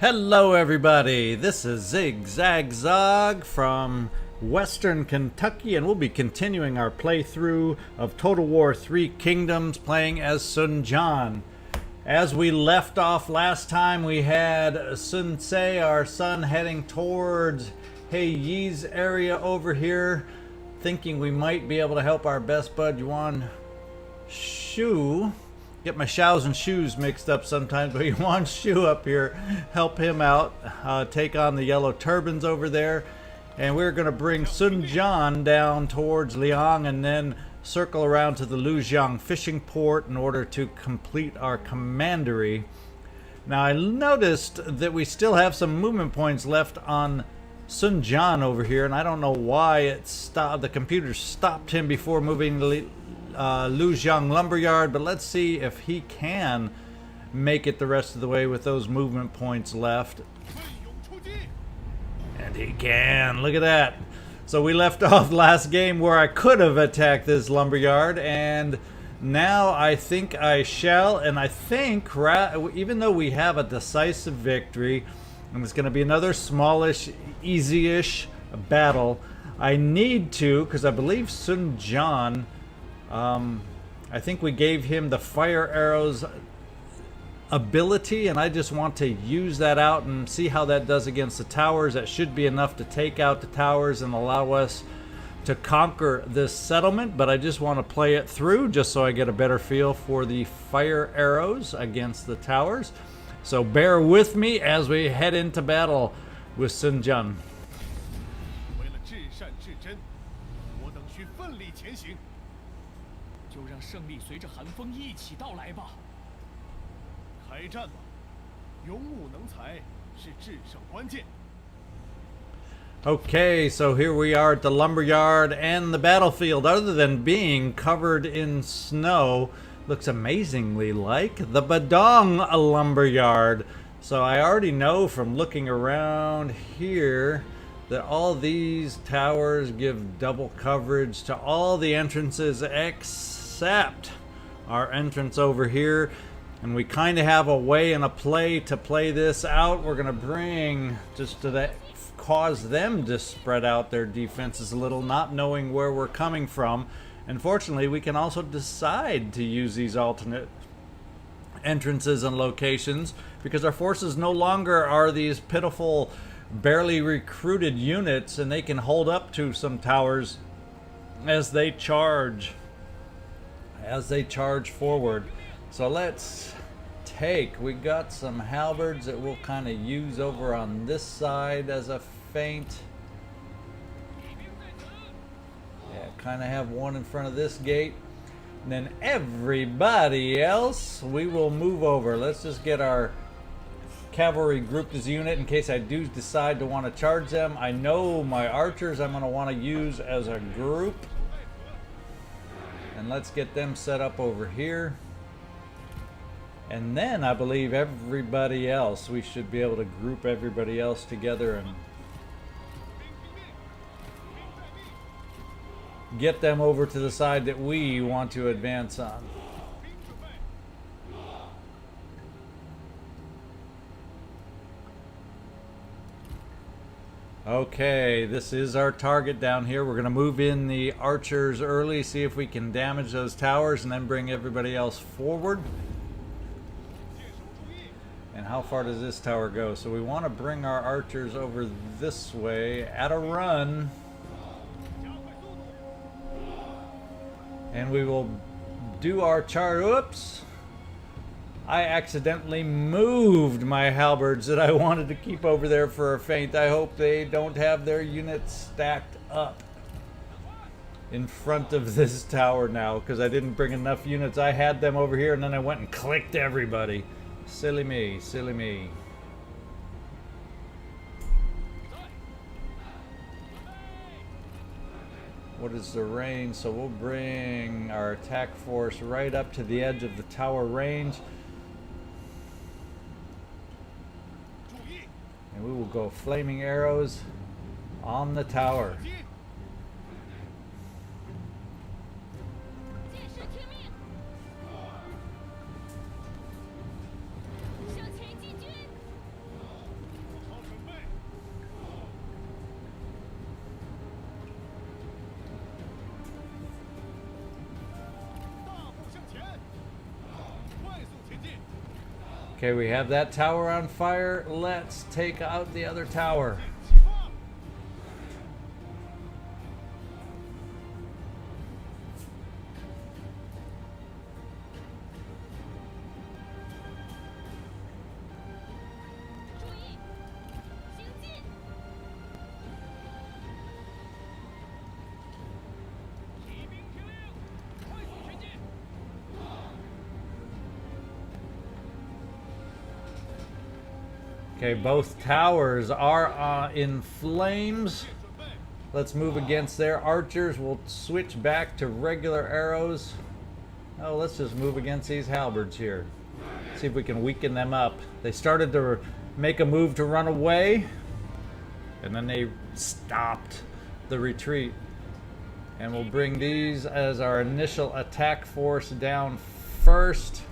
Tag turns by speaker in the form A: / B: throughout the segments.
A: Hello everybody, this is ZigZagZog from Western Kentucky, and we'll be continuing our playthrough of Total War 3 Kingdoms, playing as Sun Jian. As we left off last time, we had Sun Ce, our son, heading towards He Yi's area over here, thinking we might be able to help our best bud Yuan Shu. Get my shows and shoes mixed up sometimes, but Yuan Shu up here, help him out, take on the yellow turbans over there. And we're going to bring Sun Jian down towards Liang and then circle around to the Lujiang fishing port in order to complete our commandery. Now I noticed that we still have some movement points left on Sun Jian over here, and I don't know why it stopped. The computer stopped him before moving the Lujiang lumberyard, but let's see if he can make it the rest of the way with those movement points left. And he can. Look at that. So we left off last game where I could have attacked this lumberyard, and now I think I shall. And I think, even though we have a decisive victory, and it's going to be another smallish, easy-ish battle, I need to, because I believe Sun Jian, I think we gave him the fire arrows ability, and I just want to use that out and see how that does against the towers. That should be enough to take out the towers and allow us to conquer this settlement, but I just want to play it through just so I get a better feel for the fire arrows against the towers. So bear with me as we head into battle with Sun Jian. Okay, so here we are at the lumberyard, and the battlefield, other than being covered in snow, looks amazingly like the Badong lumberyard. So I already know from looking around here that all these towers give double coverage to all the entrances except our entrance over here. And we kind of have a way and a play to play this out. We're going to bring, just to cause them to spread out their defenses a little, not knowing where we're coming from. Unfortunately, we can also decide to use these alternate entrances and locations because our forces no longer are these pitiful, barely recruited units, and they can hold up to some towers as they charge forward. So let's we got some halberds that we'll kind of use over on this side as a feint. Yeah, kind of have one in front of this gate, and then everybody else we will move over. Let's just get our cavalry grouped as a unit in case I do decide to want to charge them. I know my archers I'm going to want to use as a group, and let's get them set up over here. And then I believe everybody else, we should be able to group everybody else together and get them over to the side that we want to advance on. Okay, this is our target down here. We're going to move in the archers early, see if we can damage those towers, and then bring everybody else forward. And how far does this tower go? So we want to bring our archers over this way at a run. And we will do our charge. Oops! I accidentally moved my halberds that I wanted to keep over there for a feint. I hope they don't have their units stacked up in front of this tower now, because I didn't bring enough units. I had them over here and then I went and clicked everybody. Silly me, silly me. What is the range? So we'll bring our attack force right up to the edge of the tower range. And we will go flaming arrows on the tower. Okay, we have that tower on fire. Let's take out the other tower. Okay, both towers are in flames. Let's move against their archers. We'll switch back to regular arrows. Oh, let's just move against these halberds here. See if we can weaken them up. They started to make a move to run away, and then they stopped the retreat. And we'll bring these as our initial attack force down first.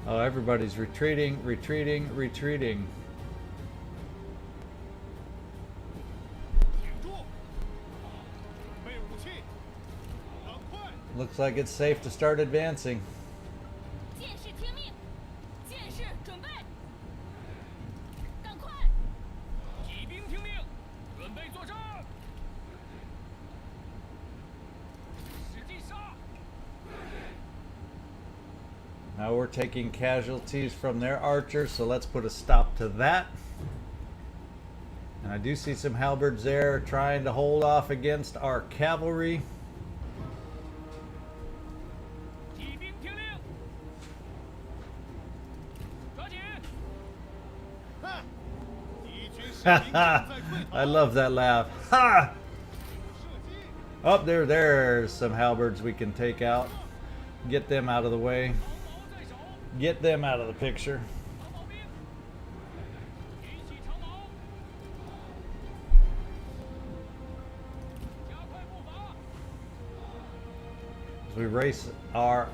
A: Oh, everybody's retreating, retreating, retreating. Looks like it's safe to start advancing. Now we're taking casualties from their archers, so let's put a stop to that. And I do see some halberds there trying to hold off against our cavalry. I love that laugh. Ha! Oh, there's some halberds we can take out. Get them out of the way. Get them out of the picture. As we race our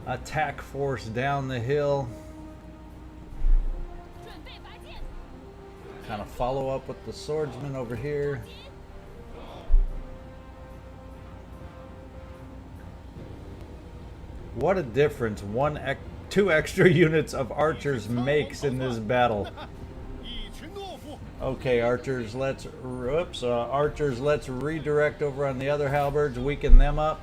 A: attack force down the hill. Kind of follow up with the swordsman over here. What a difference two extra units of archers makes in this battle. Okay, archers, let's redirect over on the other halberds, weaken them up.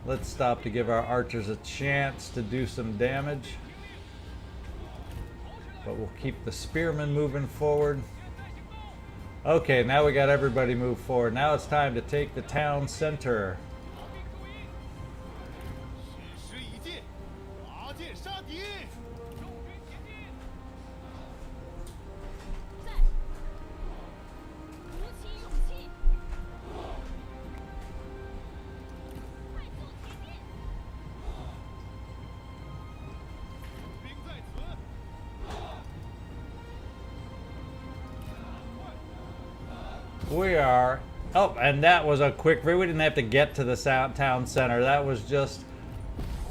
A: Let's stop to give our archers a chance to do some damage. But we'll keep the spearmen moving forward. Okay, now we got everybody move forward. Now it's time to take the town center. We are... Oh, and that was a quick... We didn't have to get to the town center. That was just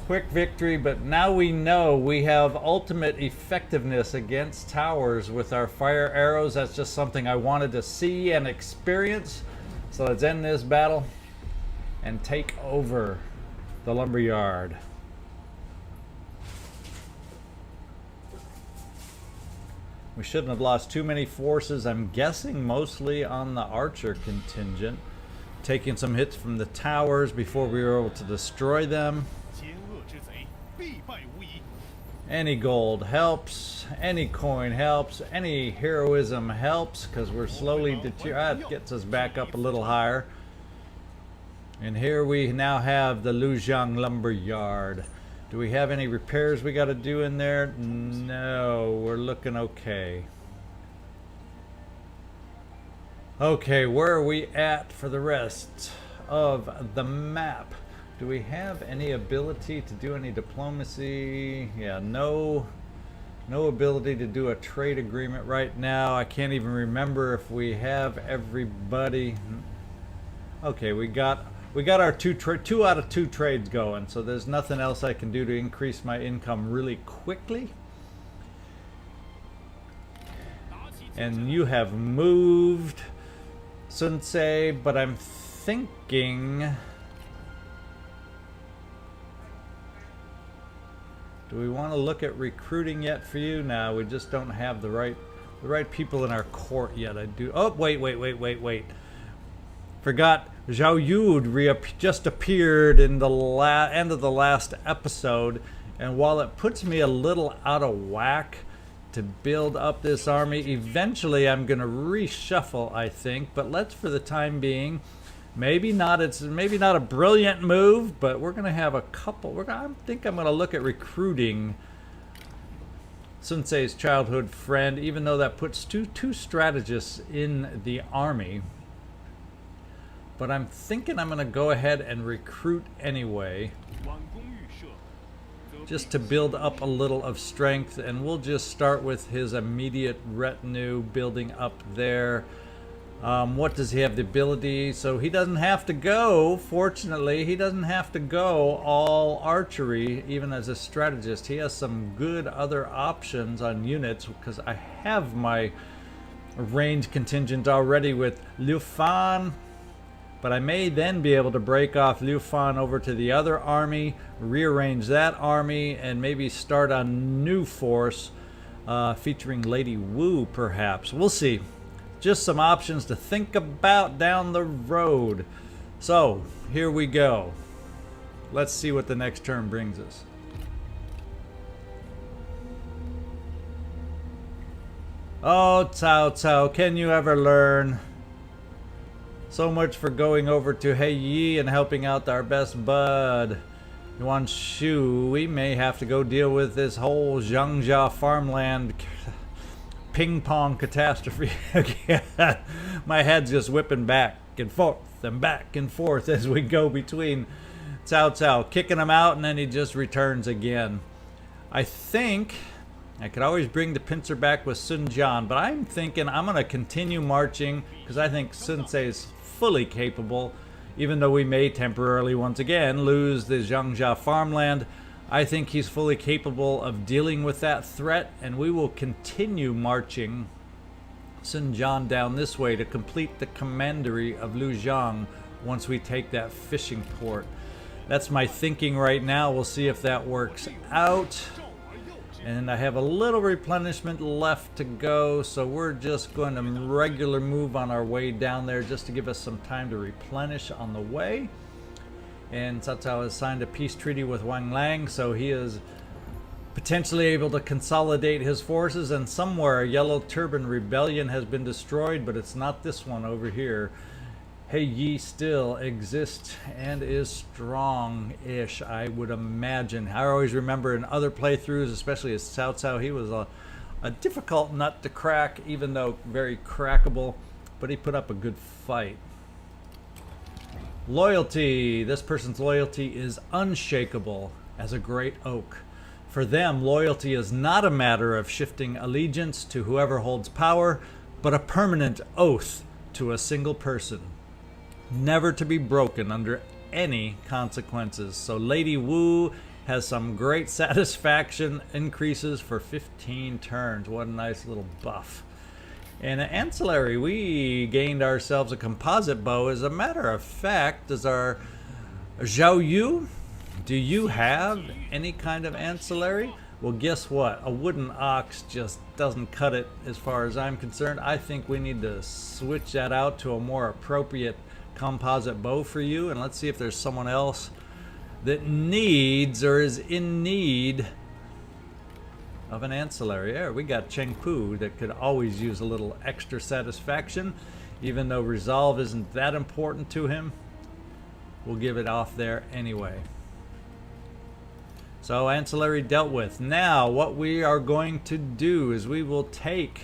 A: quick victory, but now we know we have ultimate effectiveness against towers with our fire arrows. That's just something I wanted to see and experience. So let's end this battle and take over the lumberyard. We shouldn't have lost too many forces. I'm guessing mostly on the archer contingent. Taking some hits from the towers before we were able to destroy them. Any gold helps. Any coin helps. Any heroism helps, because we're slowly that gets us back up a little higher. And here we now have the Lujiang lumberyard. Do we have any repairs we got to do in there? No, we're looking okay. Okay, where are we at for the rest of the map? Do we have any ability to do any diplomacy? Yeah, no ability to do a trade agreement right now. I can't even remember if we have everybody. Okay, we got we got our two out of two trades going, so there's nothing else I can do to increase my income really quickly. And you have moved, Sun Ce, but I'm thinking, do we want to look at recruiting yet for you? No, we just don't have the right people in our court yet. I do. Oh, wait. Forgot Zhao Yu just appeared in the end of the last episode, and while it puts me a little out of whack to build up this army, eventually I'm going to reshuffle, I think. But let's, for the time being, maybe not. It's maybe not a brilliant move, but we're going to have a couple. I think I'm going to look at recruiting Sun Ce's childhood friend, even though that puts two strategists in the army. But I'm thinking I'm going to go ahead and recruit anyway, just to build up a little of strength, and we'll just start with his immediate retinue building up there. What does he have the ability? So he doesn't have to go, fortunately, he doesn't have to go all archery, even as a strategist. He has some good other options on units, because I have my range contingent already with Liu Fan. But I may then be able to break off Liu Fan over to the other army, rearrange that army, and maybe start a new force featuring Lady Wu, perhaps. We'll see. Just some options to think about down the road. So, here we go. Let's see what the next turn brings us. Oh, Cao Cao, can you ever learn? So much for going over to Heiyi and helping out our best bud. Yuan Shu, we may have to go deal with this whole Zhangzhou farmland ping pong catastrophe again. My head's just whipping back and forth as we go between Cao Cao, kicking him out, and then he just returns again. I think I could always bring the pincer back with Sun Jian, but I'm thinking I'm going to continue marching because I think Sun Ce is fully capable, even though we may temporarily once again lose the Zhangzhou farmland. I think he's fully capable of dealing with that threat, and we will continue marching Sun Jian down this way to complete the commandery of Lujiang once we take that fishing port. That's my thinking right now. We'll see if that works out. And I have a little replenishment left to go, so we're just going to regular move on our way down there just to give us some time to replenish on the way. And Cao Cao has signed a peace treaty with Wang Lang, so he is potentially able to consolidate his forces, and somewhere a Yellow Turban rebellion has been destroyed, but it's not this one over here. Heiyi still exists and is strong-ish, I would imagine. I always remember in other playthroughs, especially as Cao Cao, he was a difficult nut to crack, even though very crackable, but he put up a good fight. Loyalty. This person's loyalty is unshakable as a great oak. For them, loyalty is not a matter of shifting allegiance to whoever holds power, but a permanent oath to a single person, never to be broken under any consequences. So Lady Wu has some great satisfaction increases for 15 turns. What a nice little buff. And an ancillary, we gained ourselves a composite bow. As a matter of fact, does our Zhao Yu, do you have any kind of ancillary? Well, guess what? A wooden ox just doesn't cut it as far as I'm concerned. I think we need to switch that out to a more appropriate composite bow for you, and let's see if there's someone else that needs or is in need of an ancillary. There, we got Cheng Pu that could always use a little extra satisfaction, even though resolve isn't that important to him. We'll give it off there anyway. So ancillary dealt with. Now what we are going to do is we will take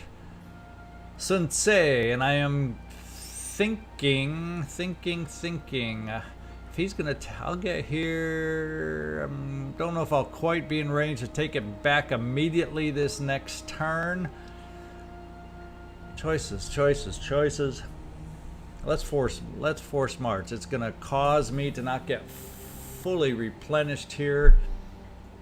A: Sun Ce, and I am thinking, if he's gonna, I'll get here. Don't know if I'll quite be in range to take it back immediately this next turn. Choices. Let's force march. It's gonna cause me to not get fully replenished here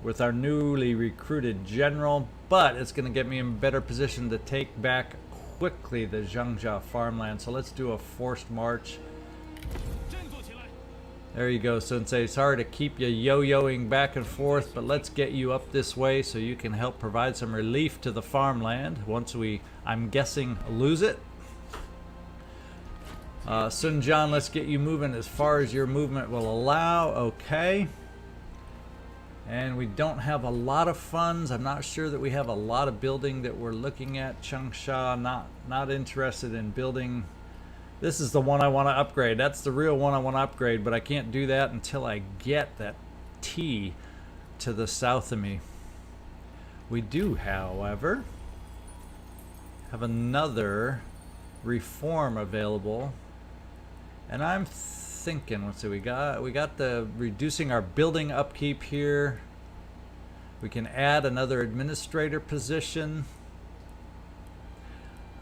A: with our newly recruited general, but it's gonna get me in better position to take back quickly the Zhangzhou farmland. So let's do a forced march. There you go, Sensei. Sorry to keep you yo-yoing back and forth, but let's get you up this way so you can help provide some relief to the farmland once we, I'm guessing, lose it. Sun Jian, let's get you moving as far as your movement will allow. Okay. And we don't have a lot of funds. I'm not sure that we have a lot of building that we're looking at. Changsha, not interested in building. This is the one I want to upgrade. That's the real one I want to upgrade, but I can't do that until I get that T to the south of me. We do, however, have another reform available. And I'm thinking, let's see, we got the reducing our building upkeep here. We can add another administrator position.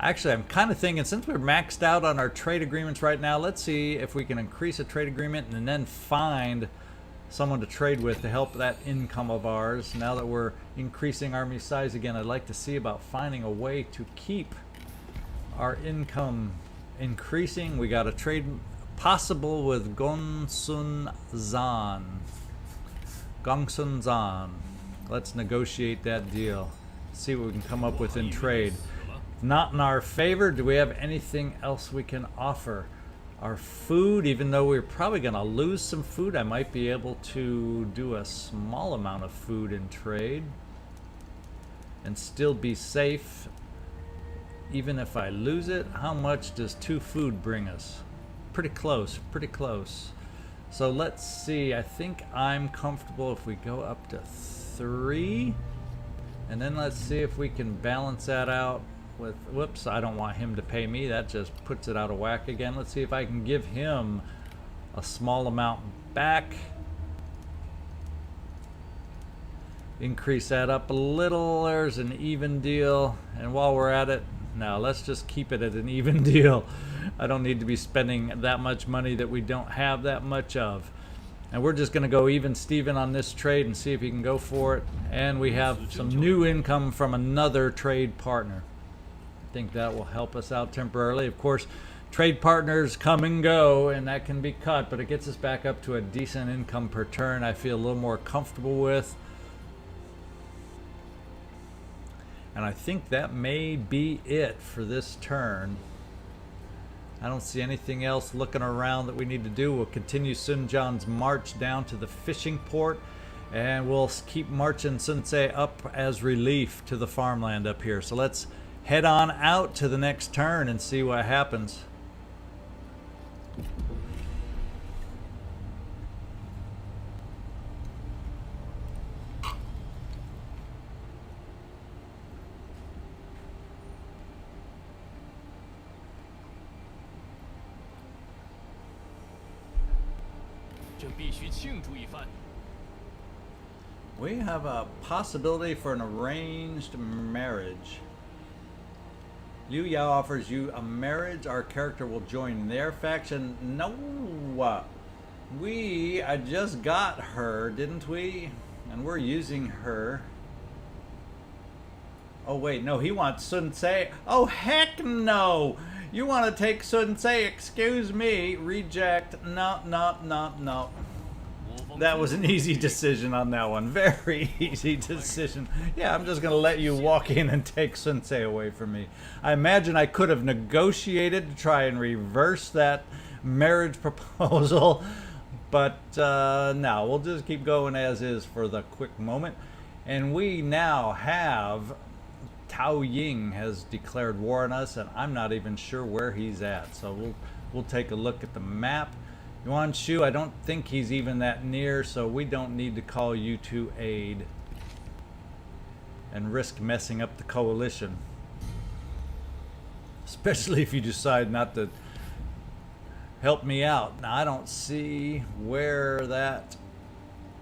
A: Actually, I'm kind of thinking, since we're maxed out on our trade agreements right now, let's see if we can increase a trade agreement and then find someone to trade with to help that income of ours. Now that we're increasing army size again, I'd like to see about finding a way to keep our income increasing. We got a trade possible with Gongsun Zan. Gongsun Zan. Let's negotiate that deal. See what we can come up with in trade. Not in our favor. Do we have anything else we can offer? Our food, even though we're probably going to lose some food, I might be able to do a small amount of food in trade and still be safe even if I lose it. How much does 2 food bring us? Pretty close, pretty close. So let's see. I think I'm comfortable if we go up to 3, and then let's see if we can balance that out with, whoops, I don't want him to pay me. That just puts it out of whack again. Let's see if I can give him a small amount back. Increase that up a little. There's an even deal. And while we're at it, now let's just keep it at an even deal. I don't need to be spending that much money that we don't have that much of. And we're just going to go even Steven on this trade and see if he can go for it. And we have some new income from another trade partner. I think that will help us out temporarily. Of course, trade partners come and go, and that can be cut, but it gets us back up to a decent income per turn I feel a little more comfortable with. And I think that may be it for this turn. I don't see anything else looking around that we need to do. We'll continue Sun Jian's march down to the fishing port, and we'll keep marching Sensei up as relief to the farmland up here. So let's head on out to the next turn and see what happens. We have a possibility for an arranged marriage. Liu Yao offers you a marriage. Our character will join their faction. No, we just got her, didn't we? And we're using her. Oh wait, no, he wants Sun Ce. Oh heck no! You want to take Sun Ce? Excuse me. Reject. No, no, no, no. That was an easy decision on that one. Very easy decision. Yeah, I'm just going to let you walk in and take Sun Ce away from me. I imagine I could have negotiated to try and reverse that marriage proposal. But no, we'll just keep going as is for the quick moment. And we now have Tao Ying has declared war on us, and I'm not even sure where he's at. So we'll take a look at the map. Yuan Shu, I don't think he's even that near, so we don't need to call you to aid and risk messing up the coalition. Especially if you decide not to help me out. Now, I don't see where that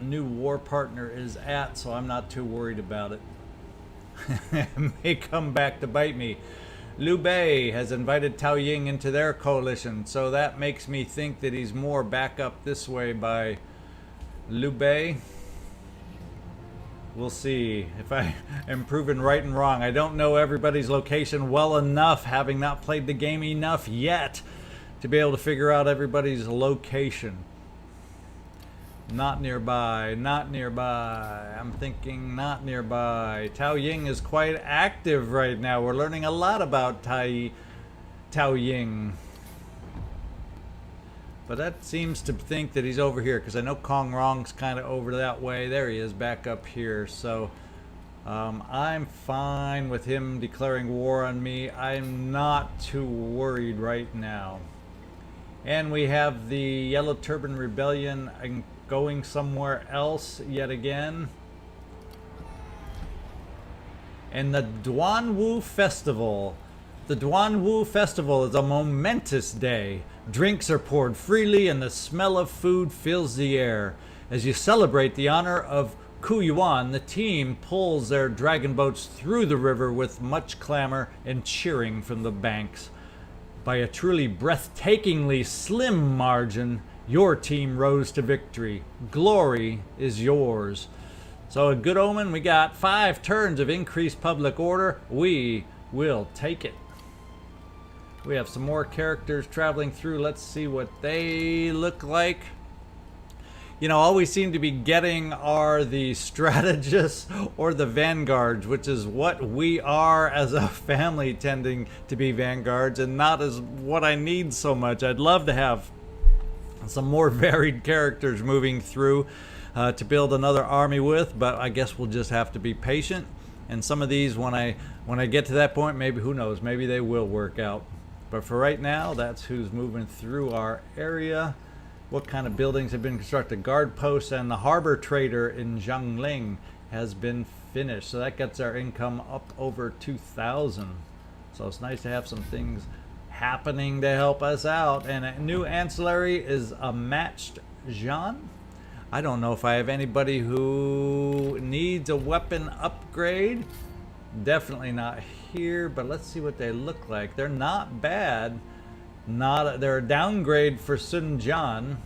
A: new war partner is at, so I'm not too worried about it. It may come back to bite me. Liu Bei has invited Tao Ying into their coalition, so that makes me think that he's more back up this way by Liu Bei. We'll see if I am proven right and wrong. I don't know everybody's location well enough, having not played the game enough yet, to be able to figure out everybody's location. Not nearby, not nearby. I'm thinking not nearby. Tao Ying is quite active right now. We're learning a lot about Tao Ying. But that seems to think that he's over here, because I know Kong Rong's kind of over that way. There he is, back up here. So I'm fine with him declaring war on me. I'm not too worried right now. And we have the Yellow Turban Rebellion going somewhere else yet again. And the Duanwu Festival. The Duanwu Festival is a momentous day. Drinks are poured freely and the smell of food fills the air. As you celebrate the honor of Ku Yuan, the team pulls their dragon boats through the river with much clamor and cheering from the banks. By a truly breathtakingly slim margin, your team rose to victory. Glory is yours. So a good omen, we got 5 turns of increased public order. We will take it. We have some more characters traveling through. Let's see what they look like. You know, all we seem to be getting are the strategists or the vanguards, which is what we are as a family, tending to be vanguards, and not as what I need so much. I'd love to have some more varied characters moving through to build another army with, but I guess we'll just have to be patient. And some of these, when I get to that point, maybe, who knows, maybe they will work out. But for right now, that's who's moving through our area. What kind of buildings have been constructed? Guard posts and the harbor trader in Zhangling has been finished. So that gets our income up over 2,000. So it's nice to have some things happening to help us out. And a new ancillary is a matched Jian. I don't know if I have anybody who needs a weapon upgrade. Definitely not here, but let's see what they look like. They're not bad. They're a downgrade for Sun Jian,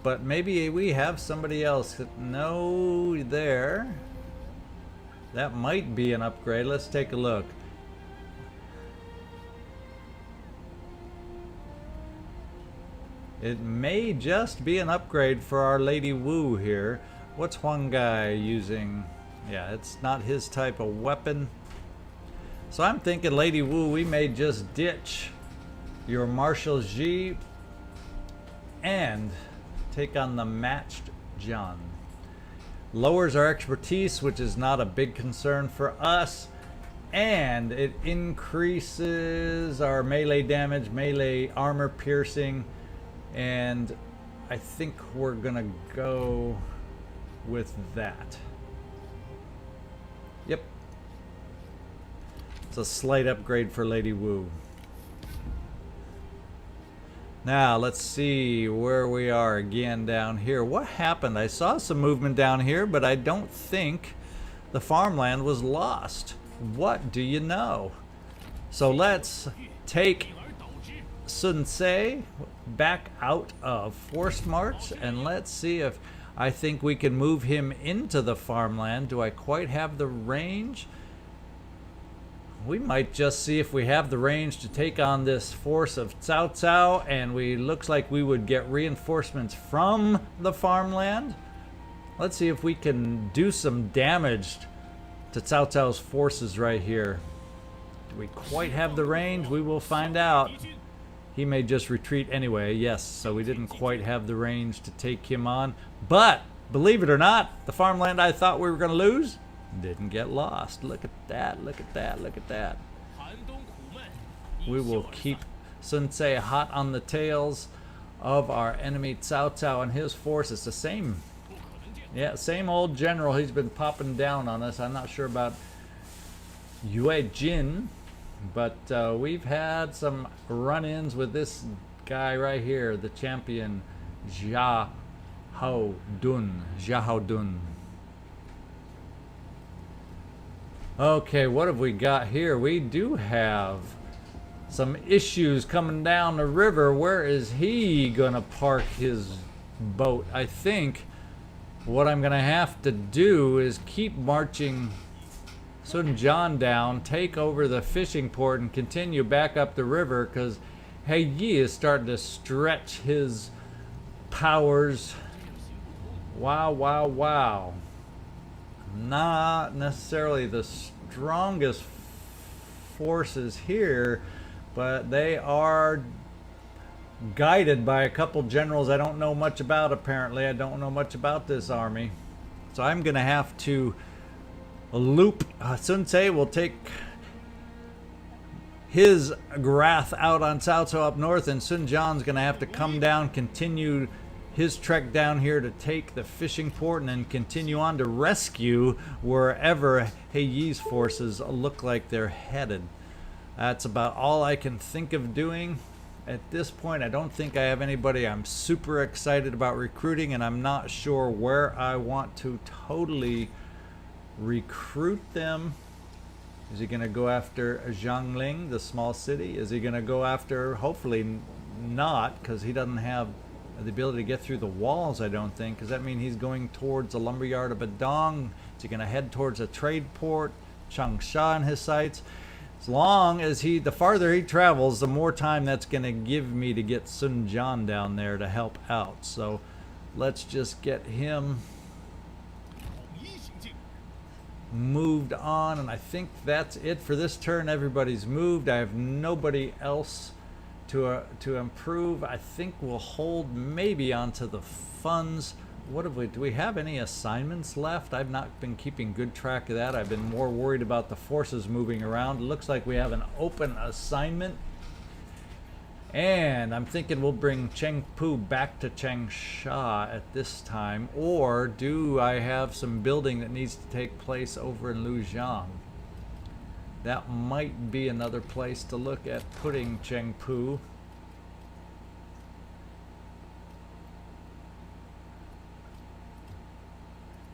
A: but maybe we have somebody else. No, there. That might be an upgrade. Let's take a look. It may just be an upgrade for our Lady Wu here. What's Huang Gai using? Yeah, it's not his type of weapon. So I'm thinking, Lady Wu, we may just ditch your Marshal Ji and take on the matched Jian. Lowers our expertise, which is not a big concern for us, and it increases our melee damage, melee armor piercing, and I think we're gonna go with that. Yep. It's a slight upgrade for Lady Wu. Now, let's see where we are again down here. What happened? I saw some movement down here, but I don't think the farmland was lost. What do you know? So let's take Sun Ce back out of forced march, and let's see if I think we can move him into the farmland. Do I quite have the range? We might just see if we have the range to take on this force of Cao Cao, and looks like we would get reinforcements from the farmland. Let's see if we can do some damage to Cao Cao's forces right here. Do we quite have the range? We will find out. He may just retreat anyway. Yes, so we didn't quite have the range to take him on. But, believe it or not, the farmland I thought we were going to lose didn't get lost. Look at that, look at that, look at that. We will keep Sun Ce hot on the tails of our enemy Cao Cao and his forces. The same, yeah, same old general. He's been popping down on us. I'm not sure about Yue Jin, but we've had some run-ins with this guy right here, the champion Jia Hao Dun. Okay, what have we got here? We do have some issues coming down the river. Where is he gonna park his boat? I think what I'm gonna have to do is keep marching Sun Jian down, take over the fishing port, and continue back up the river, because He Yi is starting to stretch his powers. Wow, wow, wow. Not necessarily the strongest forces here, but they are guided by a couple generals I don't know much about. Apparently I don't know much about this army, so I'm gonna have to loop. Sun Ce will take his wrath out on Cao Cao up north, and Sun Jian's gonna have to come down, continue his trek down here to take the fishing port, and then continue on to rescue wherever He Yi's forces look like they're headed. That's about all I can think of doing at this point. I don't think I have anybody I'm super excited about recruiting, and I'm not sure where I want to totally recruit them. Is he going to go after Jiangling, the small city? Is he going to go after, hopefully not, because he doesn't have the ability to get through the walls, I don't think. Does that mean he's going towards the lumberyard of Badong? Is he going to head towards a trade port, Changsha in his sights? As long as the farther he travels, the more time that's going to give me to get Sun Jian down there to help out. So let's just get him moved on, and I think that's it for this turn. Everybody's moved. I have nobody else to improve. I think we'll hold maybe onto the funds. What have we, do we have any assignments left? I've not been keeping good track of that. I've been more worried about the forces moving around. It looks like we have an open assignment, and I'm thinking we'll bring Chengpu back to Changsha at this time. Or do I have some building that needs to take place over in Lujiang? That might be another place to look at putting Chengpu.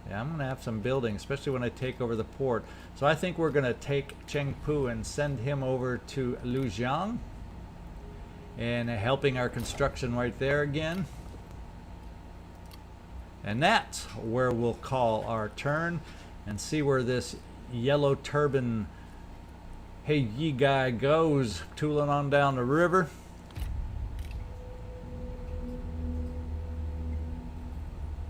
A: Yeah, I'm going to have some building, especially when I take over the port. So I think we're going to take Chengpu and send him over to Lujiang, and helping our construction right there again. And that's where we'll call our turn and see where this yellow turban He Yi guy goes, tooling on down the river.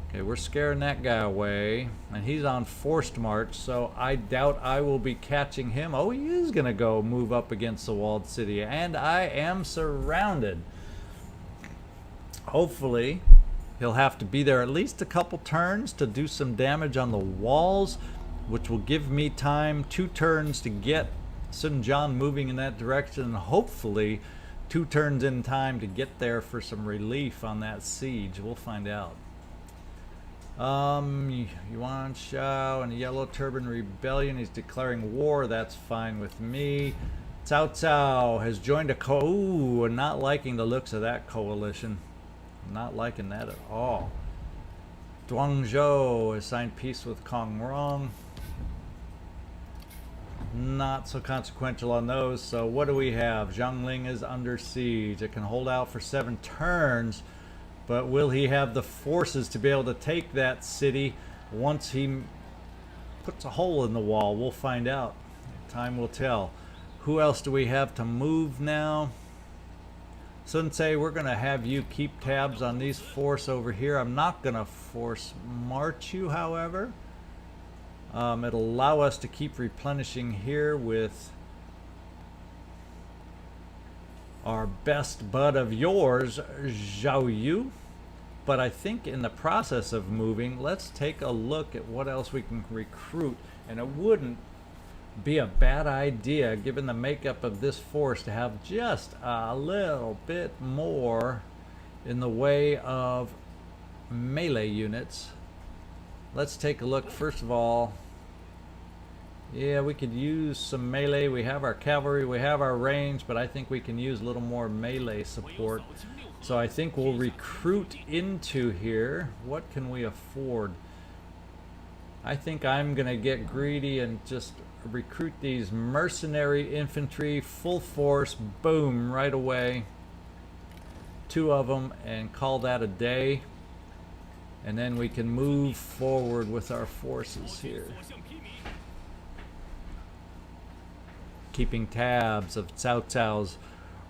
A: Okay, we're scaring that guy away, and he's on forced march, so I doubt I will be catching him. Oh, he is gonna go move up against the walled city, and I am surrounded. Hopefully he'll have to be there at least a couple turns to do some damage on the walls, which will give me time, 2 turns to get Sun Jian moving in that direction, and hopefully 2 turns in time to get there for some relief on that siege. We'll find out. Yuan Shao and the Yellow Turban Rebellion. He's declaring war. That's fine with me. Cao Cao has joined a Ooh, not liking the looks of that coalition. Not liking that at all. Guangzhou has signed peace with Kong Rong. Not so consequential on those. So what do we have? Jiangling is under siege. It can hold out for 7 turns. But will he have the forces to be able to take that city once he puts a hole in the wall? We'll find out. Time will tell. Who else do we have to move now? Sun Ce, we're going to have you keep tabs on these force over here. I'm not going to force march you, however. It'll allow us to keep replenishing here with our best bud of yours, Zhao Yu. But I think in the process of moving, let's take a look at what else we can recruit. And it wouldn't be a bad idea, given the makeup of this force, to have just a little bit more in the way of melee units. Let's take a look. First of all, yeah, we could use some melee. We have our cavalry, we have our range, but I think we can use a little more melee support. So I think we'll recruit into here. What can we afford? I think I'm going to get greedy and just recruit these mercenary infantry, full force, boom, right away. 2 of them, and call that a day. And then we can move forward with our forces here. Keeping tabs of Cao Cao's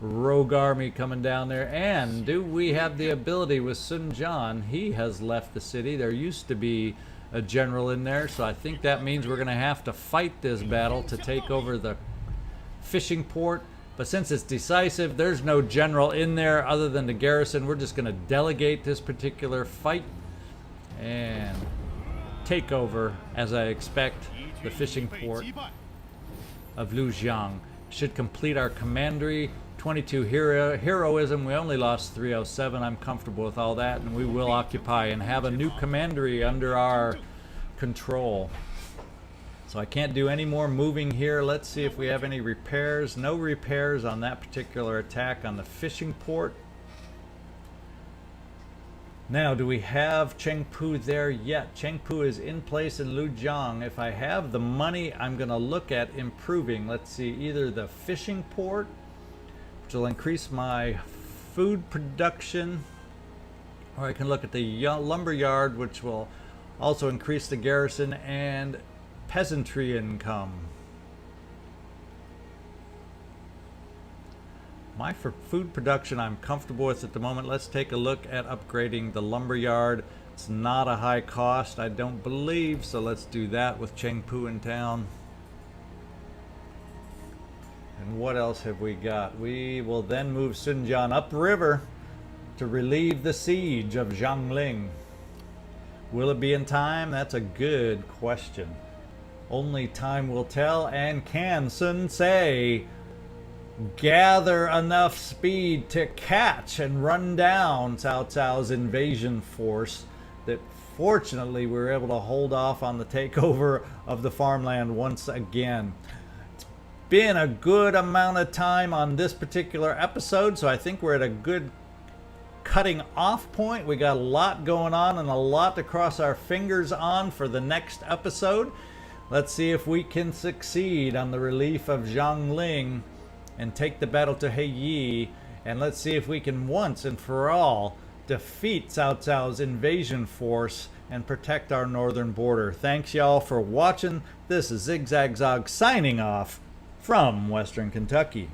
A: rogue army coming down there. And do we have the ability with Sun Jian? He has left the city. There used to be a general in there, so I think that means we're going to have to fight this battle to take over the fishing port. But since it's decisive, there's no general in there other than the garrison. We're just going to delegate this particular fight and take over, as I expect, the fishing port of Lujiang. Should complete our commandery. 22 heroism. We only lost 307. I'm comfortable with all that, and we will occupy and have a new commandery under our control. So I can't do any more moving here. Let's see if we have any repairs. No repairs on that particular attack on the fishing port. Now, do we have Chengpu there yet? Chengpu is in place in Lujiang. If I have the money, I'm going to look at improving. Let's see, either the fishing port, which will increase my food production, or I can look at the lumber yard, which will also increase the garrison and peasantry income. My food production I'm comfortable with at the moment. Let's take a look at upgrading the lumber yard. It's not a high cost, I don't believe, so let's do that with Chengpu in town. And what else have we got? We will then move Sun Jian upriver to relieve the siege of Jiangling. Will it be in time? That's a good question. Only time will tell. And can Sun Ce gather enough speed to catch and run down Cao Cao's invasion force that fortunately we were able to hold off on the takeover of the farmland once again. Been a good amount of time on this particular episode, so I think we're at a good cutting off point. We got a lot going on and a lot to cross our fingers on for the next episode. Let's see if we can succeed on the relief of Jiangling and take the battle to Heiyi, and let's see if we can once and for all defeat Cao Cao's invasion force and protect our northern border. Thanks y'all for watching. This is ZigZagZog signing off from Western Kentucky.